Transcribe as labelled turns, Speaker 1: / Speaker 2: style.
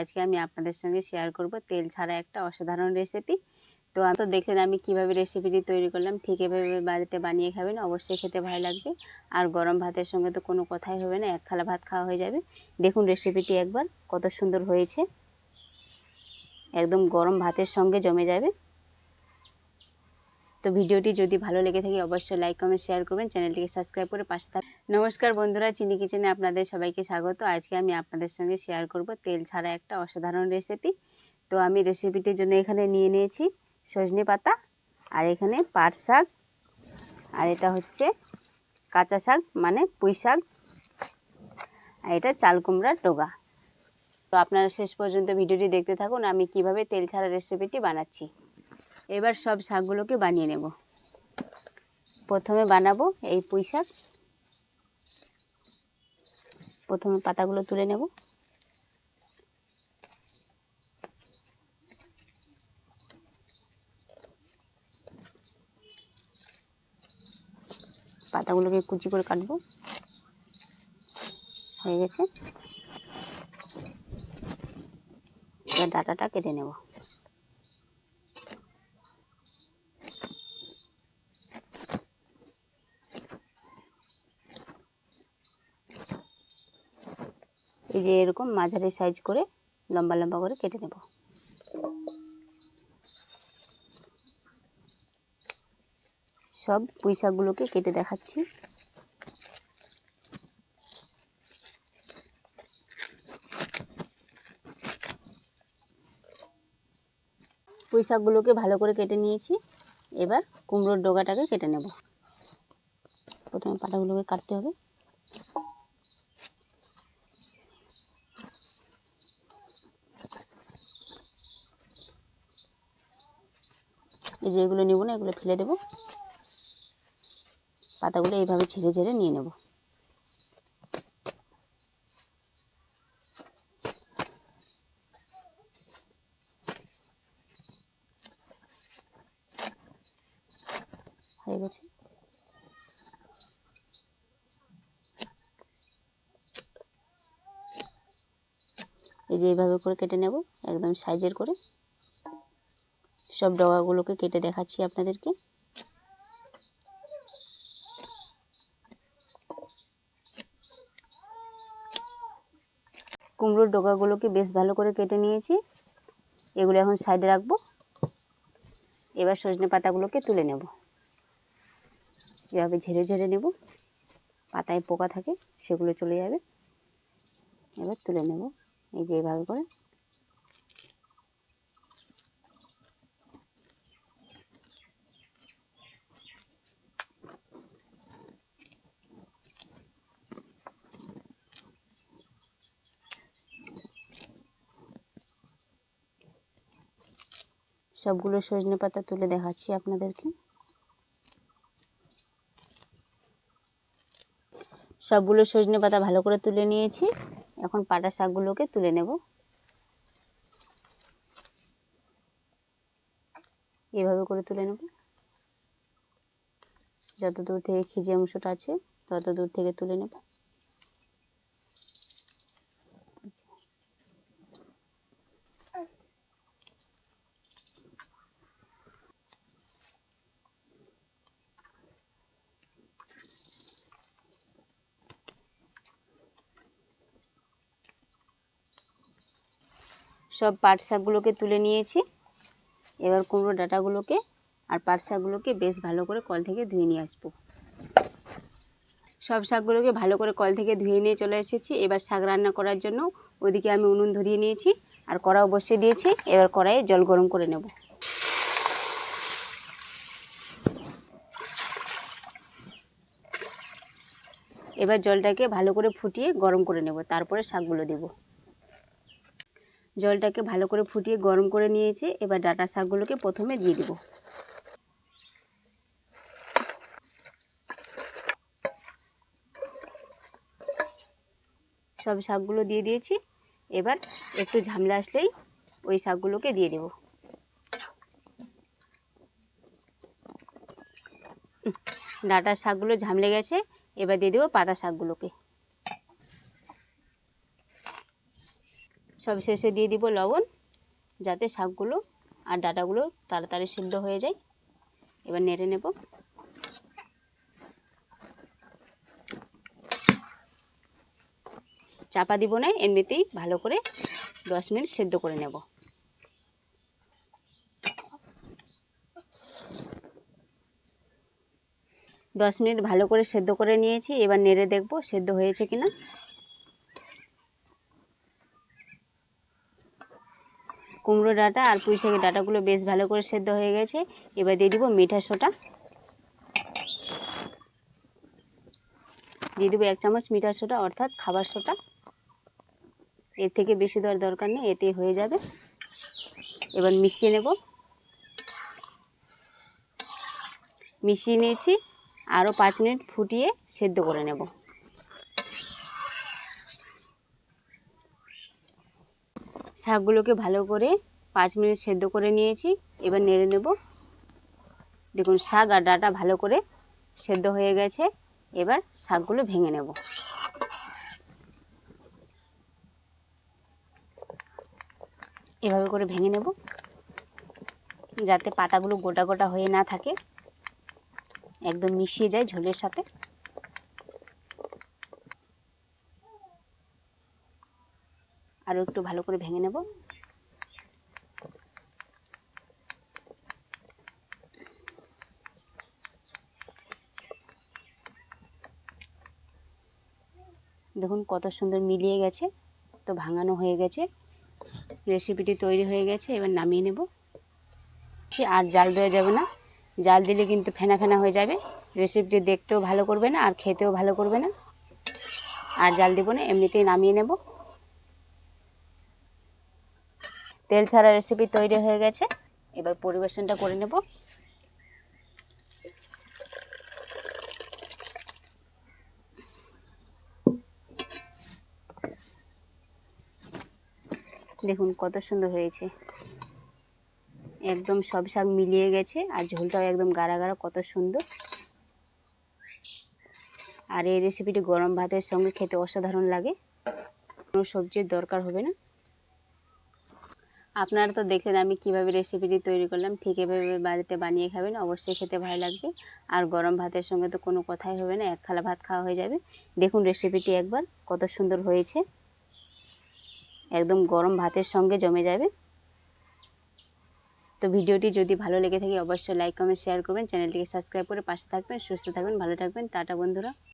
Speaker 1: আজকে আমি আপনাদের সঙ্গে শেয়ার করব তেল ছাড়া একটা অসাধারণ রেসিপি। তো আমি তো দেখলেন আমি কিভাবে রেসিপিটি তৈরি করলাম, ঠিক এভাবে বাড়িতে বানিয়ে খাবেন, অবশ্যই খেতে ভালো লাগবে। আর গরম ভাতের সঙ্গে তো কোনো কথাই হবে না, এক থালা ভাত খাওয়া হয়ে যাবে। দেখুন রেসিপিটি একবার কত সুন্দর হয়েছে, একদম গরম ভাতের সঙ্গে জমে যাবে। তো ভিডিওটি যদি ভালো লেগে থাকে অবশ্যই লাইক কমেন্ট শেয়ার করবেন, চ্যানেলটিকে সাবস্ক্রাইব করে পাশে থাকবেন। নমস্কার বন্ধুরা, চিনি কিচেনে আপনাদের সবাইকে স্বাগত। আজকে আমি আপনাদের সঙ্গে শেয়ার করব তেল ছাড়া একটা অসাধারণ রেসিপি। তো আমি রেসিপিটির জন্য এখানে নিয়ে নিয়েছি সজনে পাতা, আর এখানে পাট শাক, আর এটা হচ্ছে কাঁচা শাক মানে পুঁই শাক, আর এটা চাল কুমড়ার ডগা। তো আপনারা শেষ পর্যন্ত ভিডিওটি দেখতে থাকুন আমি কিভাবে তেল ছাড়া রেসিপিটি বানাচ্ছি। এবার সব শাকগুলোকে বানিয়ে নেব। প্রথমে বানাবো এই পুঁই শাক। প্রথমে পাতাগুলো তুলে নেব। পাতাগুলোকে কুচি করে কাটবো, হয়ে গেছে। এবার ডাঁটাটা কেটে নেব। এই যে এরকম মাঝারি সাইজ করে লম্বা লম্বা করে কেটে নেব। সব পুঁই শাকগুলোকে কেটে দেখাচ্ছি। পুঁই শাকগুলোকে ভালো করে কেটে নিয়েছি। এবার কুমড়োর ডগাটাকে কেটে নেব। প্রথমে পাতাগুলোকে কাটতে হবে। এই যে এগুলো নেব না, এগুলো ফেলে দেব। পাতাগুলো এইভাবে ছেড়ে ছেড়ে নিয়ে নেব। হয়ে গেছে। এই যে এইভাবে করে কেটে নেব, একদম সাইজের করে। সব ডগাগুলোকে কেটে দেখাচ্ছি আপনাদেরকে। কুমড়োর ডগাগুলোকে বেশ ভালো করে কেটে নিয়েছি, এগুলো এখন সাইডে রাখবো। এবার সজনে পাতাগুলোকে তুলে নেব। এভাবে ঝেড়ে ঝেড়ে নেব, পাতায় পোকা থাকে সেগুলো চলে যাবে। এবার তুলে নেব এই যে এইভাবে করে। সবগুলো সজনে পাতা তুলে দেখাচ্ছি আপনাদেরকে। সবগুলো সজনে পাতা ভালো করে তুলে নিয়েছি। এখন পাটা শাকগুলোকে তুলে নেব। এভাবে করে তুলে নেব। যত দূর থেকে খিজে অংশটা আছে তত দূর থেকে তুলে নেব। সব পাট শাকগুলোকে তুলে নিয়েছি। এবার কুমড়ো ডাঁটাগুলোকে আর পাট শাকগুলোকে বেশ ভালো করে কল থেকে ধুয়ে নিয়ে আসবো। সব শাকগুলোকে ভালো করে কল থেকে ধুয়ে নিয়ে চলে এসেছি। এবার শাক রান্না করার জন্য ওদিকে আমি উনুন ধরিয়ে নিয়েছি আর কড়াও বসিয়ে দিয়েছি। এবার কড়াইয়ে জল গরম করে নেব। এবার জলটাকে ভালো করে ফুটিয়ে গরম করে নেব, তারপরে শাকগুলো দেব। জলটাকে ভালো করে ফুটিয়ে গরম করে নিয়েছি। এবার ডাঁটা শাকগুলোকে প্রথমে দিয়ে দেব। সব শাকগুলো দিয়ে দিয়েছি। এবার একটু ঝামেলা আসলেই ওই শাকগুলোকে দিয়ে দেব। ডাঁটার শাকগুলো ঝামলে গেছে। এবার দিয়ে দেবো পাতা শাকগুলোকে। সবশেষে দিয়ে দিব লবণ, যাতে শাকগুলো আর ডাঁটাগুলো তাড়াতাড়ি সিদ্ধ হয়ে যায়। এবার নেড়ে নেব। চাপা দিব না, এমনিতেই ভালো করে 10 মিনিট সেদ্ধ করে নেব। দশ মিনিট ভালো করে সেদ্ধ করে নিয়েছি। এবার নেড়ে দেখব সেদ্ধ হয়েছে কিনা। কুমড়ো ডাঁটা আর পুঁই শাকের ডাঁটাগুলো বেশ ভালো করে সেদ্ধ হয়ে গেছে। এবার দিয়ে দিব মিঠা সোডা, দিয়ে দেবো 1 চামচ মিঠা সোডা অর্থাৎ খাবার সোডা। এর থেকে বেশি দেওয়ার দরকার নেই, এতেই হয়ে যাবে। এবার মিশিয়ে নেব। মিশিয়ে নিয়েছি, আরও 5 মিনিট ফুটিয়ে সেদ্ধ করে নেব। শাকগুলোকে ভালো করে 5 মিনিট সেদ্ধ করে নিয়েছি। এবার নেড়ে নেব। দেখুন শাক আর ডাঁটা ভালো করে সেদ্ধ হয়ে গেছে। এবার শাকগুলো ভেঙে নেব। এভাবে করে ভেঙে নেব, যাতে পাতাগুলো গোটা গোটা হয়ে না থাকে, একদম মিশিয়ে যায় ঝোলের সাথে। আরও একটু ভালো করে ভেঙে নেব। দেখুন কত সুন্দর মিলিয়ে গেছে, তো ভাঙানো হয়ে গেছে। রেসিপিটি তৈরি হয়ে গেছে। এবার নামিয়ে নেব। আর জাল দেওয়া যাবে না, জাল দিলে কিন্তু ফেনা ফেনা হয়ে যাবে। রেসিপিটি দেখতেও ভালো করবে না আর খেতেও ভালো করবে না। আর জাল দেবো না, এমনিতেই নামিয়ে নেব। তেল ছাড়া রেসিপি তৈরি হয়ে গেছে। এবার পরিবেশনটা করে নেব। দেখুন কত সুন্দর হয়েছে, একদম সব শাক মিলিয়ে গেছে আর ঝোলটাও একদম গাঢ় গাঢ়, কত সুন্দর। আর এই রেসিপিটি গরম ভাতের সঙ্গে খেতে অসাধারণ লাগে, কোনো সবজির দরকার হবে না। আপনারা তো দেখলেন আমি কিভাবে রেসিপিটি তৈরি করলাম, ঠিক এভাবে বাড়িতে বানিয়ে খাবেন, অবশ্যই খেতে ভালো লাগবে। আর গরম ভাতের সঙ্গে তো কোনো কথাই হবে না, এক থালা ভাত খাওয়া হয়ে যাবে। দেখুন রেসিপিটি একবার কত সুন্দর হয়েছে, একদম গরম ভাতের সঙ্গে জমে যাবে। তো ভিডিওটি যদি ভালো লেগে থাকে অবশ্যই লাইক কমেন্ট শেয়ার করবেন, চ্যানেলটিকে সাবস্ক্রাইব করে পাশে থাকবেন। সুস্থ থাকবেন, ভালো থাকবেন। টাটা বন্ধুরা।